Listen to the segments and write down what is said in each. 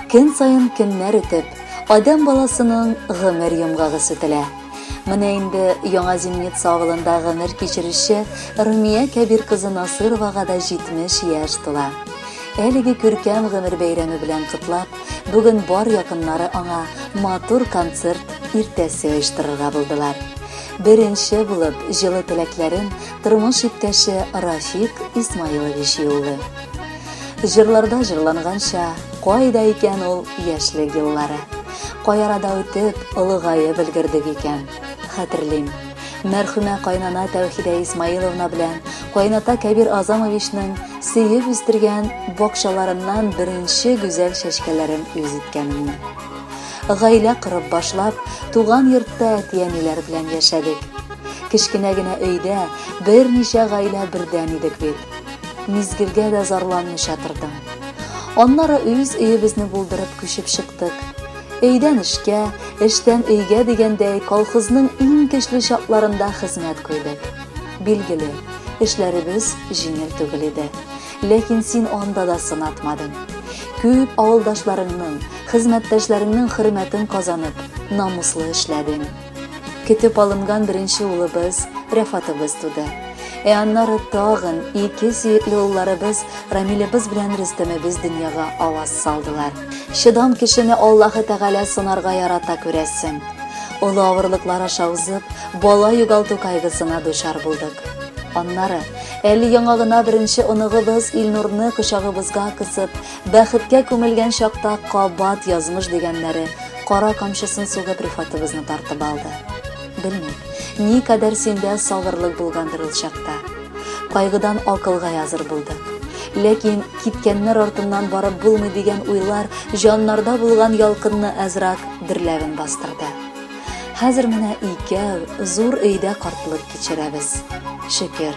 Көн сайын көннәр үтеп, адам баласының гомер йомгагы сүтелә. Менә инде яңа Зимница авылында гомер кичерүче Румия Кәбир кызы Насыровага да 70 яшь тула. Әлеге күркәм гомер бәйрәме белән кытлап, бүген бар якыннары аңа матур концерт иртәсе оештырырга булдылар. Беренче булып җылы теләкләрен тормыш иптәше Рафик Исмаилович юллый. Җырларда җырланганча, кайда икән ул яшьлек еллары? Каярада үтеп, олыгаеп өлгердек икән. Хәтерлим. Мәрхүмә кайнана Тәүхидә Исмаиловна белән кайната Кәбир Азамовичның сөеп үстергән бакчаларыннан беренче гүзәл чәчкәләрен үз иткәнемне. Гаилә корып башлап, туган йортта әтиәниләр белән яшәдек. Кечкенә генә өйдә берничә гаилә бердән идек бит. Мизгелгә дә зарланмыйча тордым. Аннары үз өебезне булдырып күчеп чыктык. Өйдән эшкә, эштән өйгә дигәндәй колхозның иң көчле чакларында хезмәт куйдык. Билгеле, эшләребез җиңел түгел иде. Ләкин син анда да сынатмадың. Күп авылдашларыңның, хезмәттәшләреңнең хөрмәтен казанып, намуслы эшләдең. Көтеп алынган беренче улыбыз, Рәфатыбыз туды. Аннары тагын 2 сөекле улларыбыз, Рамилебез белән Рөстәмебез дөньяга аваз салдылар. Шыдам кешене Аллаһы Тәгалә сынарга ярата күрәсең. Олы авырлыклар аша узып, бала югалту кайгысына дучар булдык. Аннары, әле яңа гына беренче оныгыбыз Илнурны кочагыбызга кысып, бәхеткә күмелгән чакта кабат язмыш дигәннәре кара камчысын сугып Рифатыбызны тартып алды. Белмим, ни кадәр синдә сабырлык булгандыр ул чакта. Кайгыдан акылга языр булдык. Ләкин киткәннәр артыннан барып булмый дигән уйлар җаннарда булган ялкынны әзрәк дөрләвен бастырды. Хәзер менә икәү зур өйдә картлык кичерәбез. Шөкер,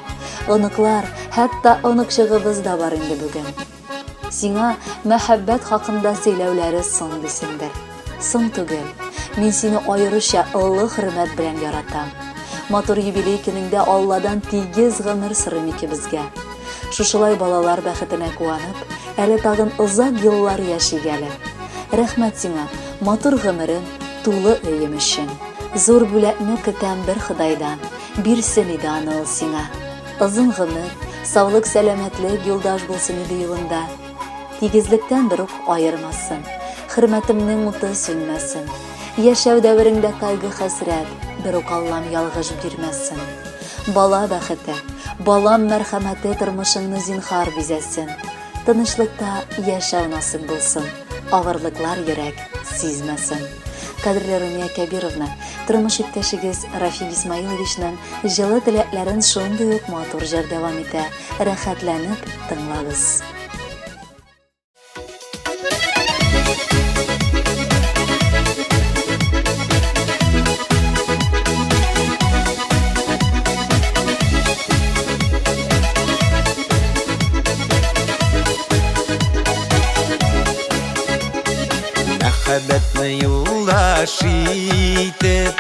оныклар, хәтта оныкчыгыбыз да бар инде бүген. Сиңа мәхәббәт хакында сөйләүләре соң дисеңдер. Соң түгел. Мин сине аеруча олы хөрмәт белән яратам. Матур юбилей көнеңдә Алладан тигез гомер сырым икебезгә. Шушылай балалар бәхетенә куанып, әле тагын озак еллар яшигәле. Рәхмәт сиңа, матур гомерең, тулы өем өчен. Зур бүләкне көтәм бер Худайдан, бирсен иде аны ул сиңа. Озын гомер, саулык, сәламәтлек юлдаш булсын иде юлында. Тигезлектән бер үк аермасын, хөрмәтемнең уты сүнмәсен. Яшәү дәвереңдә кайгы хәсрәт, бер үк Аллам ялгыш бирмәсен. Бала бәхете, балам мәрхәмәте тормышыңны зинһар бизәсен. Тынычлыкта яшәү насыйп булсын, авырлыклар йөрәк сизмәсен. Кадерле Румия Кәбировна, тормыш иптәшегез Рафик Исмаиловичның җылы теләкләрен шундый ук матур җыр дәвам итә. Рәхәтләнеп тыңлагыз. Мәхәббәтне юлдаш итеп,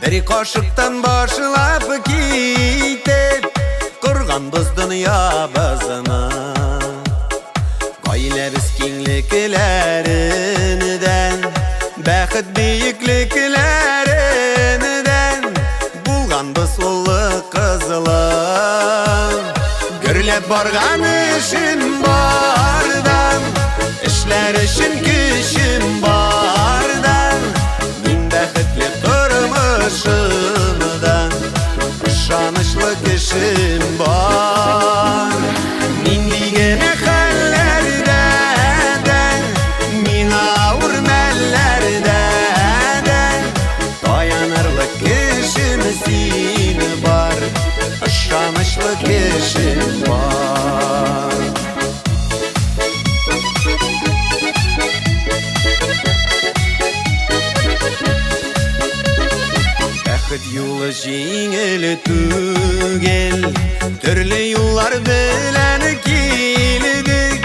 бер кашыктан башлап китеп, корганбыз дөньябызны. Гаиләбез киңлекләреннән, бәхет биеклекләреннән, булганбыз улы кызлы. Гөрләп барган эшем бардан, эшләр өчен көчем бардан, мин бәхетле тормышымдан, ышанычлы кешем бар. Нинди генә хәлләрдә дә, миңа авыр мәлләрдә дә, таянырлык кешем син бар, ышанычлы кешем бар. Бәхет юлы җиңел түгел, төрле юллар белән килдек,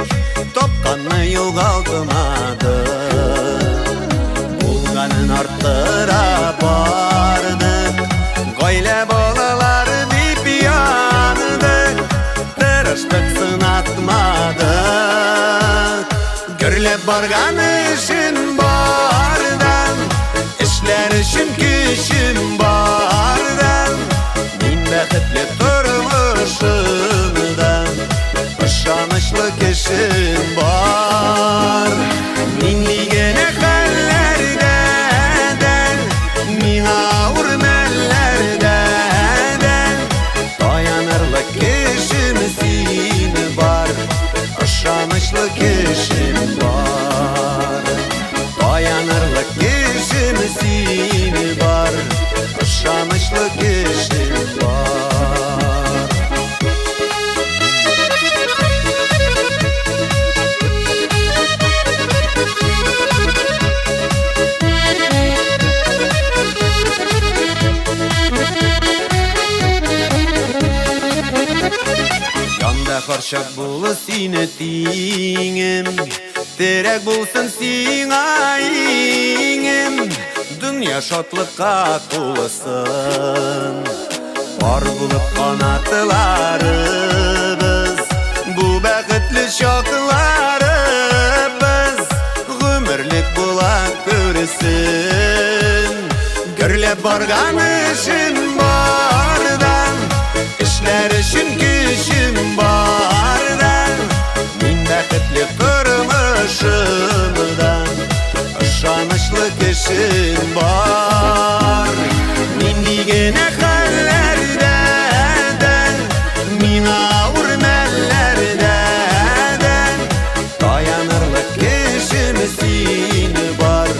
тапканны югалтмадык, булганын арттыра бардык, гаилә балалар дип яндык, тырыштык сынатмадык. Гөрләп барган эш карчак булы сине тиңем, терек булсын сиңа иңем, дөнья шатлыкка тулысын. Бар булып канатларыбыз, бу бәхетле чакларыбыз, гомерлек була күрсен. Гөрләп барган эшем бардан, эшләр өчен көчем бардан, мин бәхетле тормышымдан, ышанычлы кешем бар. Мин дигән хәлләрдән, мин авыр мәлләрдән, таянырлык кешем син бар,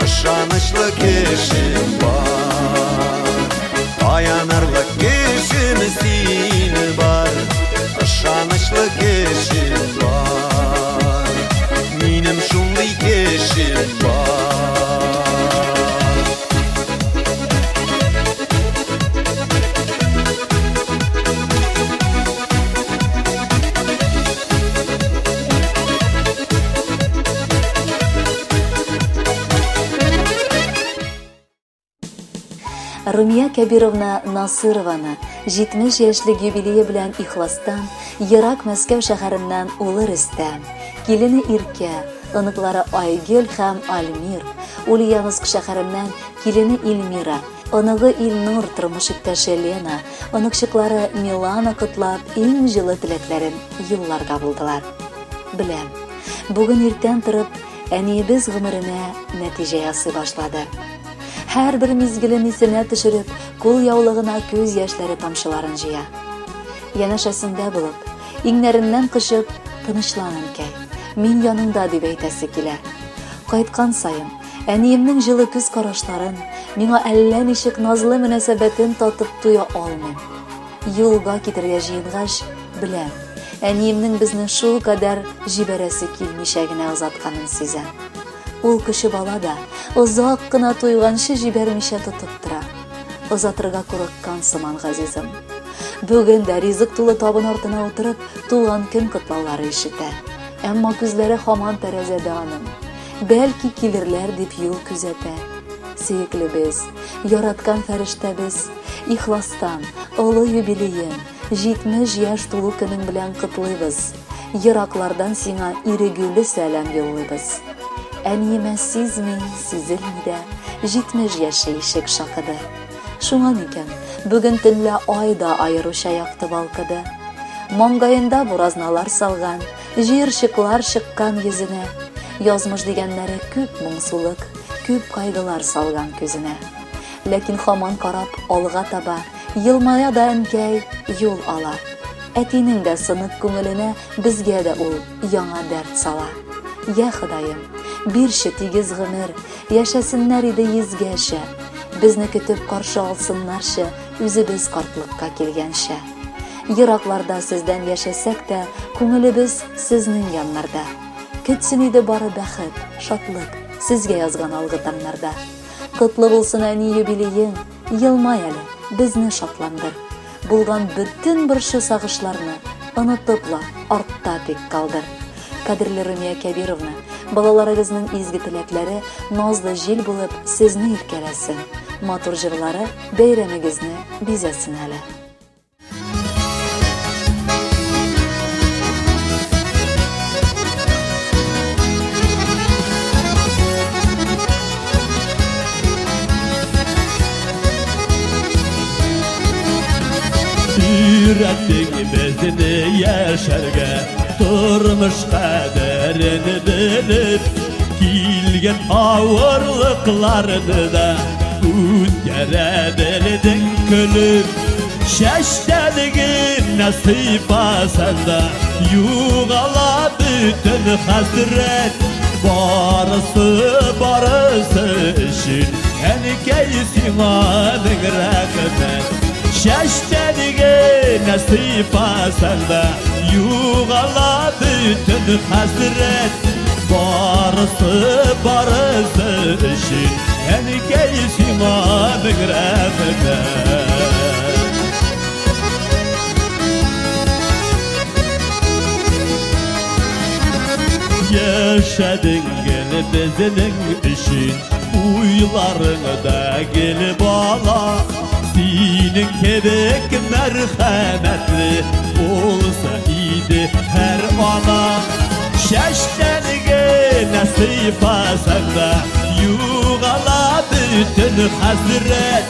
ышанычлы кешем бар. Таянырлык кешем син бар, ышанычлы кешем бар. Минем шундый кешем бар. Румия Кәбировна Насырованы 70 яшьлек юбилее белән ихластан ерак Мәскәү шәһәреннән улы Рөстәм, килене Иркә, оныклары Айгөл һәм Альмир, Ульяновск шәһәреннән килене Илмира, оныгы Илнур, тормыш иптәше Лена, оныкчыклары Милана котлап иң җылы теләкләрен юлларга булдылар. Беләм, бүген иртән торып, әниебез гомеренә нәтиҗә ясый башлады. Һәр бер мизгелен исенә төшереп, кул яулыгына күз яшьләре тамчыларын җыя. Янәшәсендә булып, иңнәреннән кышып, тынычлан әнкәй, мин яныңда дип әйтәсе килә. Кайткан саен, әниемнең җылы күз карашларын, миңа әллә ничек назлы мөнәсәбәтен татып туя алмыйм. Юлга китәргә җыенгач, беләм, әниемнең безне шул кадәр җибәрәсе килмичә генә озатканын сизәм. Ул кеше бала да озак кына туйганчы җибәрмичә тотып тора. Озатырга курыккан сыман газизым. Бүген дә ризык тулы табын артына утырып, туган көн котлаулары ишетә. Әмма күзләре һаман тәрәзәдә аның. Бәлки килерләр дип юл күзәтә. Сөеклебез, яраткан фәрештәбез, ихластан, олы юбилеен, 70 яшь тулу көнең белән котлыйбыз. Ераклардан сиңа ирегүле сәлам юллыйбыз. Әниемә сизми, сизелми дә, 70 яше ишек шакыды. Шуңа микән, бүген төнлә ай да аеруча якты балкыды. Маңгаенда буразналар салган, җыерчыклар чыккан йөзенә. Язмыш дигәннәре күп моңсулык, күп кайгылар салган күзенә. Ләкин һаман карап алга таба, елмая да әнкәй юл ала. Әтинең дә сынык күңеленә безгә дә ул яңа дәрт сала. Я Ходаем, бирче тигез гомер, яшәсеннәр иде йөзгәчә. Безне көтеп каршы алсыннарчы, үзебез картлыкка килгәнчә. Еракларда сездән яшәсәк тә, күңелебез сезнең яннарда. Көтсен иде бары бәхет, шатлык, сезгә язган алгы таңнарда. Котлы булсын әни юбилеең, елмай әле, безне шатландыр. Булган бөтен борчу сагышларны онытыпла, артта тик калдыр. Кадерле Румия Кәбировна, балаларыгызның изге теләкләре назлы җил булып сезне иркәләсен. Матур җырлары бәйрәмегезне бизәсен әле. Ürettik bezini yaşarga, turmuş kaderini bilip, kilgen ağırlıklarını da üngere bildin külüp. Şeşteligin nasip asanda, yuğala bütün hasret. Barısı için, enkeysin anın rahmet. Şeştelige nasip asanda, yuğala bütün hasret. Barısı için, enkeysin anın rahmet. yaşadın gel bizning için Uylarında gel bala Senin kebek merhametli olsa iyiydi her ana Şeştenige nasip asanda Yuğala bütün hazret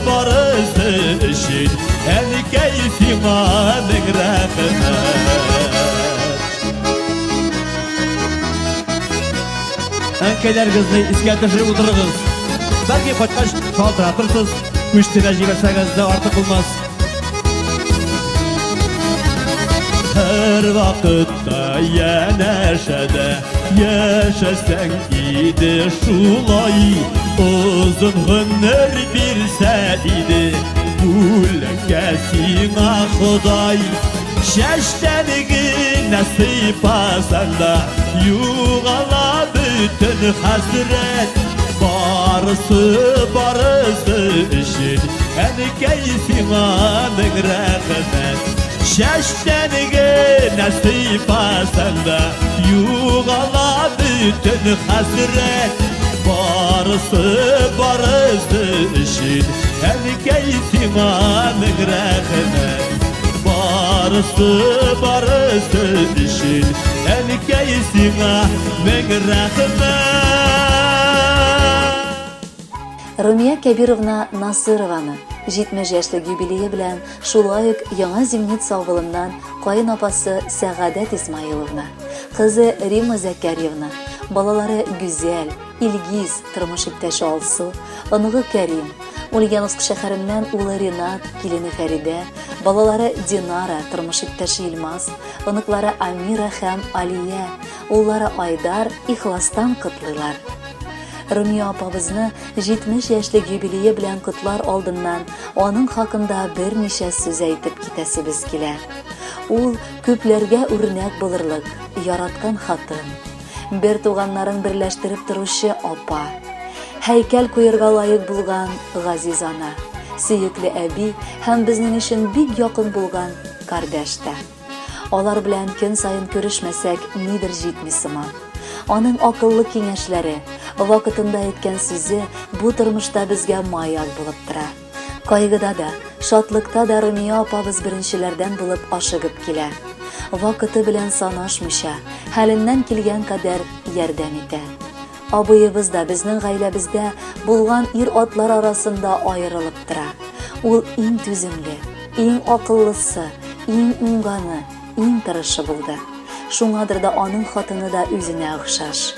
Barısı işin En keysima rahmet Enkeyler kızını İskender'e otururuz Belki kaçkaç çaldıratırsız Müşteri verseniz de artık olmaz Her vakitte yeneşede Yaşasan idi şulay Uzun ömür bir seydi Bulgesine Xuday Şeştenigi nasip asanda Yuğala bütün hasret Barısı işin En keysime rahmet Şeştenigi nasip asanda Yuğala bütün hasret Barısı işin En keysime rahmet Barısı işin En keysime rahmet Румия Кәбировна Насырованы 70 яшьлек юбилейы белән шулай ук яңа зимнит саубылыннан кайын апасы Сәгадәт Исмаиловна, кызы Рима Зәкәрьевна, балалары Гүзәл, Илгиз, тормыш иптәше Алсу, оныгы Кәрим, Ульяновск шәһәреннән улы Ринат, килене Фәридә, балалары Динара, тормыш иптәше Илмаз, оныклары Амира һәм Алия, уллары Айдар ихластан котлыйлар. Румия апабызны 70 яшьлек юбилейы белән котлар алдыннан аның хакында берничә сүз әйтеп китәсебез килә. Ул күпләргә үрнәк булырлык, яраткан хатын, бер туганнарын берләштереп торучы апа, һәйкәл куярга лаек булган газиз ана, сөекле әби һәм безнең өчен бик якын булган кардәш тә. Алар белән көн сайын күрешмәсәк, нидер җитми сыман. Аның акыллы киңәшләре, вакытында әйткән сүзе бу тормышта безгә маяк булып тора. Кайгыда да, шатлыкта да Румия апабыз беренчеләрдән булып ашыгып килә. Вакыты белән санашмыйча, хәленнән килгән кадәр ярдәм итә. Абыебыз да безнең гаиләбездә булган ир-атлар арасында аерылып тора. Ул иң түземле, иң акыллысы, иң уңганы, иң тырышы булды. Шуңадыр да аның хатыны да үзенә охшаш.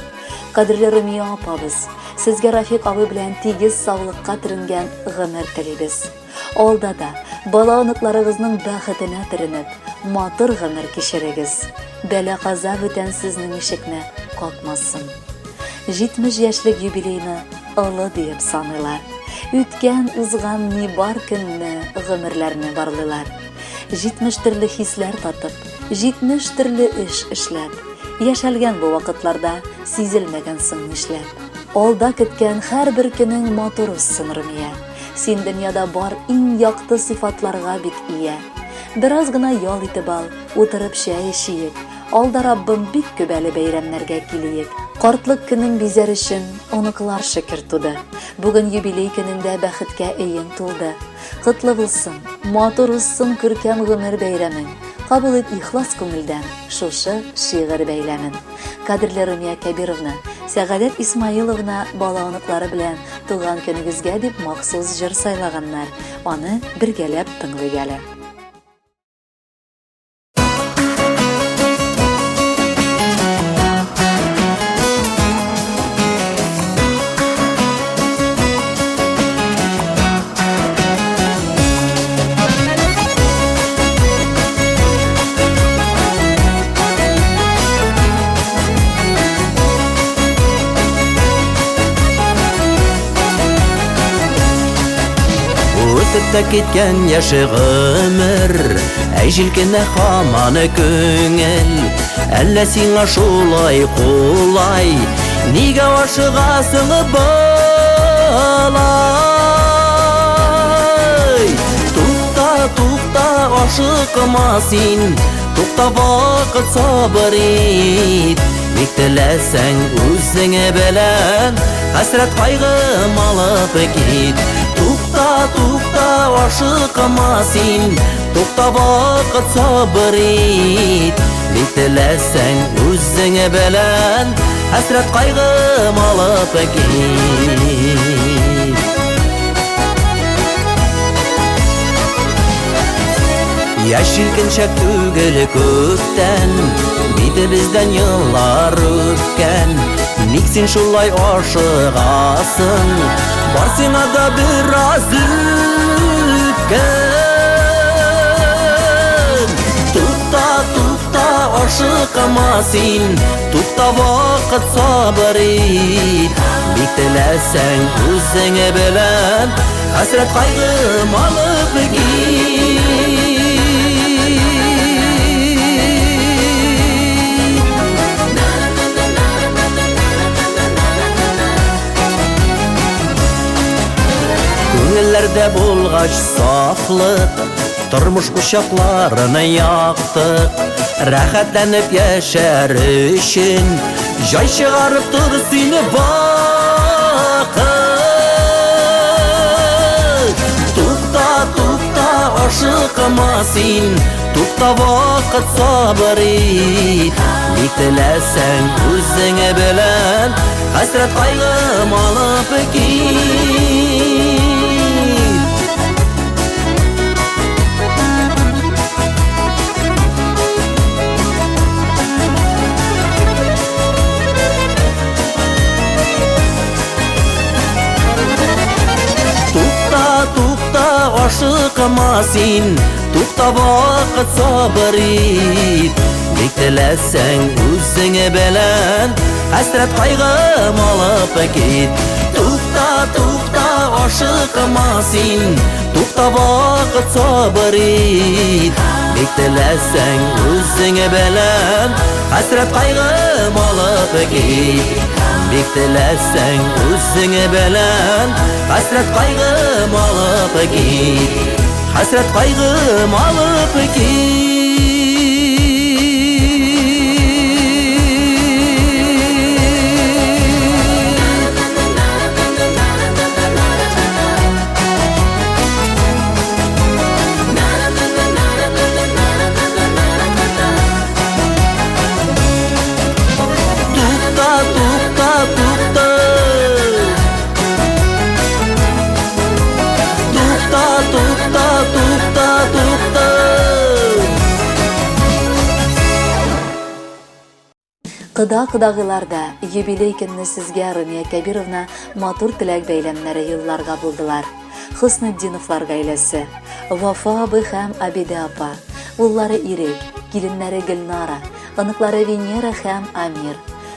Кадерле Румия апабыз, сезгә Рафик абый белән тигез саулыкка төренгән гомер телибез. Алда да бала-оныкларыгызның бәхетенә төренеп, матур гомер кичерегез. Бәла-каза бүтән сезнең ишекне какмасын. 70 яшьлек юбилейны олы дип саныйлар. Үткән, узган ни бар көнне, гомерләрне барлыйлар. 70 төрле хисләр татып, 70 төрле эш эшләп, яшәлгән бу вакытларда сизелмәгән соң нишләп. Алда көткән һәр бер көнең матур үссен, Румия. Син дөньяда бар иң якты сыйфатларга бит ия. Бераз гына ял итеп ал, утырып чәй эчик. Алда Раббым бик күп әле бәйрәмнәргә килик. Картлык көнең бизәр өчен оныклар шөкер туды. Бүген юбилей көнендә бәхеткә өең тулды. Котлы булсын, матур үссен күркәм гомер бәйрәмең. Кабул ит ихлас күңелдән шушы шигырь бәйләмен. Кадерле Румия Кәбировна, Сәгадәт Исмаиловна бала-оныклары белән туган көнегезгә дип махсус җыр сайлаганнар. Аны бергәләп тыңлыйк әле. Үтеп кеткен яшы гомер, әй җилкенә һаман күңел. Әллә сиңа шулай кулай, нигә ашыгасың балай? Тукта, ашыкма син, тукта вакыт сабыр ит. Ник теләсәң үзеңә белән, хәсрәт кайгым алып кит. Тукта, тукта, ашыкма син, тукта вакыт сабыр ит. Ник теләсәң үзеңә белән, хәсрәт кайгым алып кит. Яшилкенчәк түгел күптән, биде бездән еллар үткән. Ник син шулай ашыгасың, бар сиңа да бераз үткән. Тукта, тукта, ашыкма син, тукта вакыт сабыр ит. Ник теләсәң үзеңә белән, хәсрәт кайгым алып кит. Күңелләрдә булгач сафлык, тормыш кучакларына яктык. Рәхәтләнеп яшәр өчен, җай чыгарып тор сине вакыт. Тукта, тукта, ашыкма син, тукта вакыт сабыр ит. Ник теләсәң үзеңә белән, хәсрәт кайгым алып кит. Ашыкма син, тукта вакыт сабыр ит. Ник теләсәң үзеңә белән, хәсрәт кайгым алып кит. Тукта, тукта, ашыкма син, тукта вакыт сабыр ит. Ник теләсәң үзеңә белән, хәсрәт кайгым алып кит. Ник теләсәң үзеңә белән, хәсрәт кайгым алып кит. Хәсрәт кайгым алып кит. Кыда-кыдагыларда юбилей көнне сезгә Румия Кәбировна матур теләк бәйләмнәре юлларга булдылар. Хөснетдиновлар гаиләсе, Вафа абый һәм Абида апа, уллары Ирек, киленнәре Гөлнара, оныклары Венера һәм Амир,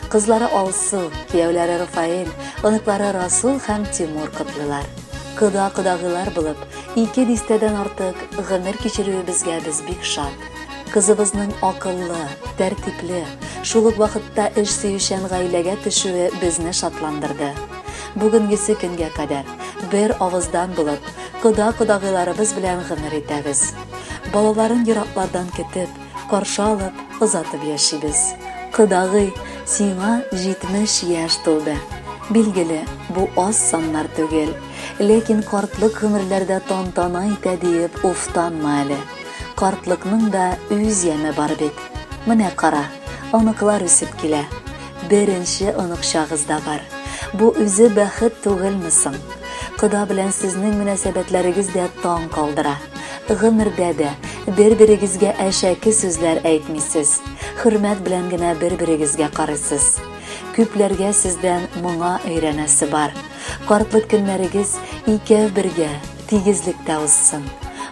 кызлары Алсу, кияүләре Рафаэль, оныклары Расул һәм Тимур котлыйлар. Кыда-кыдагылар булып, 2 дистәдән артык гомер кичерүебезгә без бик шат. Кызыбызның акыллы, тәртипле, шул ук вакытта эш сөючән гаиләгә төшүе безне шатландырды. Бүгенгесе көнгә кадәр бер авыздан булып, кыда-кыдагыларыбыз белән гомер итәбез. Балаларын ераклардан көтеп, каршы алып, озатып яшибез. Кыдагый, сиңа 70 яшь тулды. Билгеле, бу аз саннар түгел, ләкин картлык гомерләрдә тантана итә диеп уфтанма әле. Картлыкның да үз яме бар бит. Менә кара, оныклар үсеп килә. Беренче онык чагызда бар. Бу үзе бәхет түгелме соң? Кыда белән сезнең мөнәсәбәтләрегез дә таң калдыра. Гомердә дә бер-берегезгә әшәке сүзләр әйтмисез. Хөрмәт белән генә бер-берегезгә карыйсыз. Күпләргә сездән моңа өйрәнәсе бар. Картлык көннәрегез икәү бергә, тигезлектә узсын.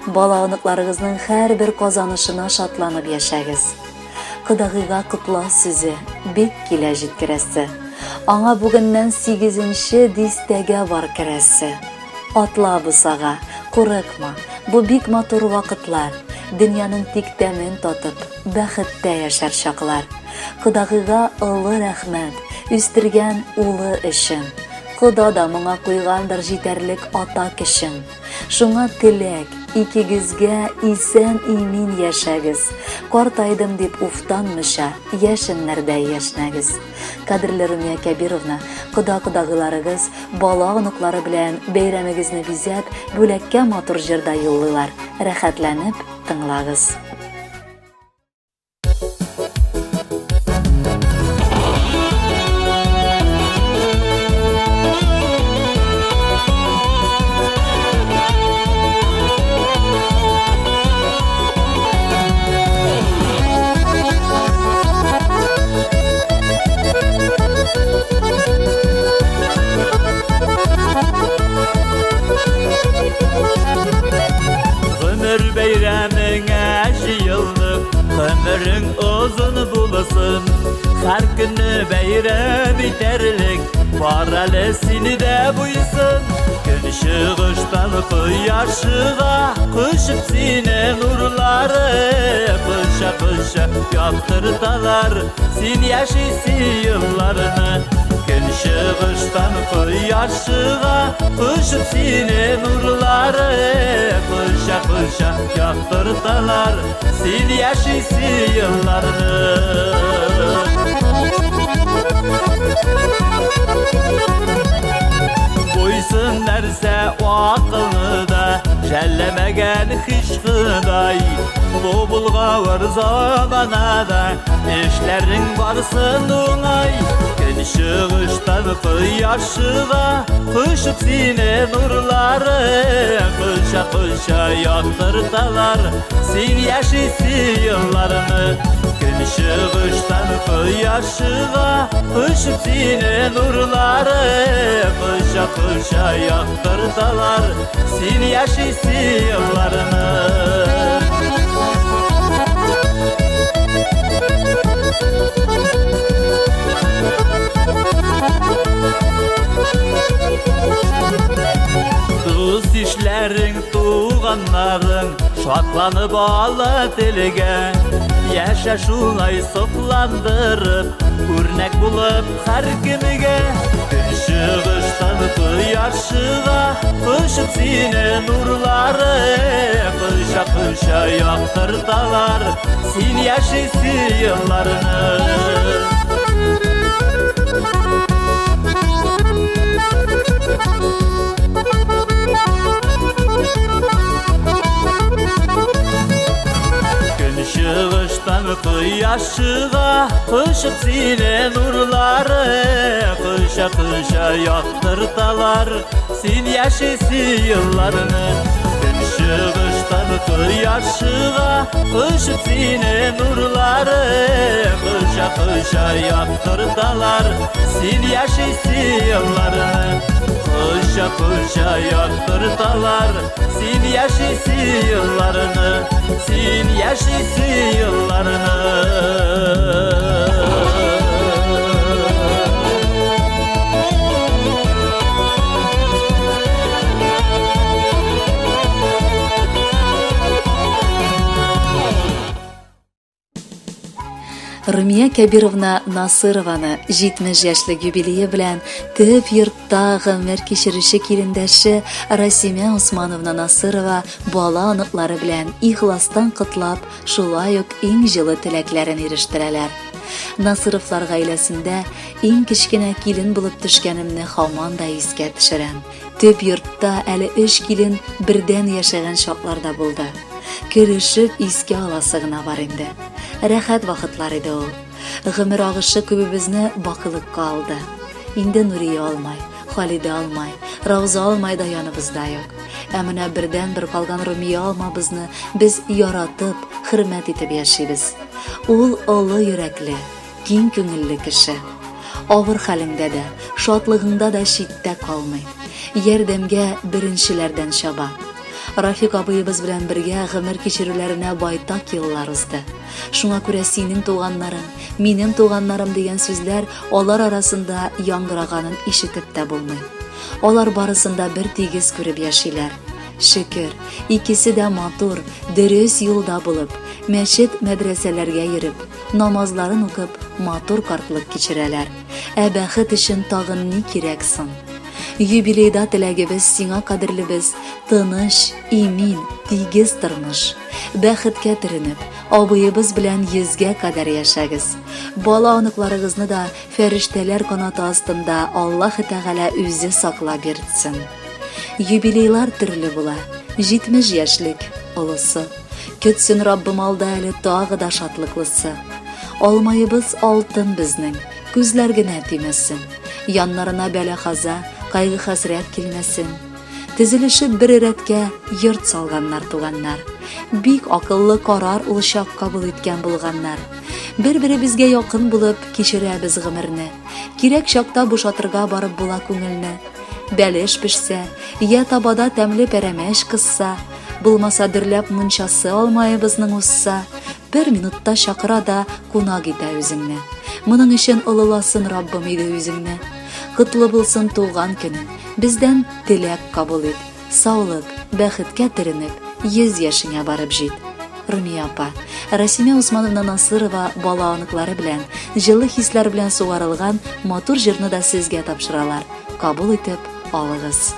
Бала оныкларыгызның һәрбер казанышына шатланып яшәгез. Кыдагыйга котлау сүзе бик килә җиткерәсе. Аңа бүгеннән 8нче дистәгә бар керәсе. Атла бусага, курыкма, бу бик матур вакытлар. Дөньяның тик тәмен татып, бәхеттә яшәр чаклар. Кыдагыйга олы рәхмәт, үстергән улы өчен. Кыда да моңа куйгандыр җитәрлек ата кешен. Шуңа теләк, ikigizge isen imin yaşagız. Kortaydım dep uftanmışa, yaşınlarday yaşnagız. Kadirli Rumiya Kabirovna, kuda-kudagılarıgız, bala onuklары bilen beyramigizni bizat, bölekke matur jirda yollular. Rahatlanıp tınlagız. Ömür beyramine yıllık, ömrün uzun bulasın. Her günü beyram biterlik, paralesini de buysun. Gün ışığıştan kıyaşığa, kışıp sine nurları. Kışa kışa yaktırdalar, sin yaşısı yıllarını. Gün ışığıştan kıyaşığa, kışıp sine nurları. Kışa kışa yaktırdalar, sin yaşısı yıllarını. Buysun derse o akıllı da, jellemegen hışkıday. Bu bulga var zamanada, işlerin varsın onay. Gün ışığıştan kıyaşığa, kışıp sine nurları. Kışa kışa yaktırdalar, sin yaşısı yıllarını. Gün ışığıştan kıyaşığa, kışıp sine nurları. Kışa kışa yaktırdalar, sin yaşısı yıllarını. Dost işlerin, tuğanların, şatlanıp ağla dilge. Yaşa şulay soklandırıp, örnek bulup her kimige. Işığıştan kıyaşığa, kışıp sine nurları. Kışa kışa yaktırdalar, sin yaşısı yıllarını. Gün ışığıştan kıyaşığa, kışıp sine nurları. Kışa kışa yaktırdalar, sin yaşısı yıllarını. Gün ışığıştan kıyaşığa, kışıp sine nurları. Kışa kışa yaktırdalar, sin yaşısı yıllarını. Kışa kışa yaktırdalar, sin yaşısı yıllarını. Sin yaşısı yıllarını. Rumiya Kabirovna Nasırovаны 70 yaşlı юбилейі bilen töp yurtda gımır kişirişi kirindeşi Rasimiya Osmanovna Nasırova bala anıtları bilen ihlastan kıtlap şulay ok eng жылы tileklerini eriştireler. Nasırovlar gailesinde eng kichkina kilin bulup düşkenimni hamon da esке düşürem. Töp yurtda әлі 3 kilin birden yaşagan şoklarda buldu. Көрüşüp esке alasıgına var indi. Rahat vaqtlar edi o. G'imir og'ishi ko'pimizni boqilikqa oldi. Endi Nuriya olmay, Xolida olmay, Ravza olmay da yonimizda yo'q. Amina birdan bir qolgan Rumiya olma bizni biz yaratib, hurmat etib yashaymiz. Ul Alloh yurakli, keng ko'ngilli kishi. Og'ir halingda da, shodlig'ingda da shidda qolmay. Yordamga birinchilardan shaba. Rafiq abıyımız bilen birge g'imir kechiruvlarına baytak yıllar uzdi. Şuna ko'ra senin tuğanların, menin tuğanlarım degan so'zlar olar arasında yangırağanın işitip de bulmay. Olar barısında bir tegiz ko'rib yashaylar. Şükür, ikisi de matur, dürüst yolda bulup, meşit medreselerge yürüp, namazların okup, matur kartlık keçireler. Baxit için tağın ne kereksin? Юбилейда теләгебез сиңа кадерлебез, тыныч, имин, тигез тормыш. Бәхеткә төренеп, абыебыз белән 100-гә кадәр яшәгез. Бала аныкларыгызны да фәрештәләр канаты астында Аллаһ Тәгалә үзе саклап биртсен. Юбилейлар төрле була. 70 яшьлек олысы. Көтсен Раббым алда әле тагы да шатлыклысы. Алмайыбыз алтын безнең, күзләр генә тимәсен. Яннарына бәла-каза, кайгы-хәсрәт килмәсен. Тезелешеп бер рәткә йорт салганнар туганнар. Бик акыллы карар ул чак кабул иткән булганнар. Бер-беребезгә якын булып кичерәбез гомерне. Кирәк чакта бушатырга барып була күңелне. Бәлеш пешсә, я табада тәмле пәрәмәш кысса, булмаса дөрләп мунчасы алмайыбызның усса, бер минутта чакыра да кунак итә үзеңне. Моның өчен олыласын Раббым иде үзеңне. Кытлы булсын туган көнең, бездән теләк кабул ит. Саулык, бәхеткә төренеп, 100 яшеңә барып җит. Румия апа, Расимә Усмановна Насырова бала аныклары белән, җылы хисләр белән сугарылган матур җырны да сезгә тапшыралар. Кабул итеп алыгыз.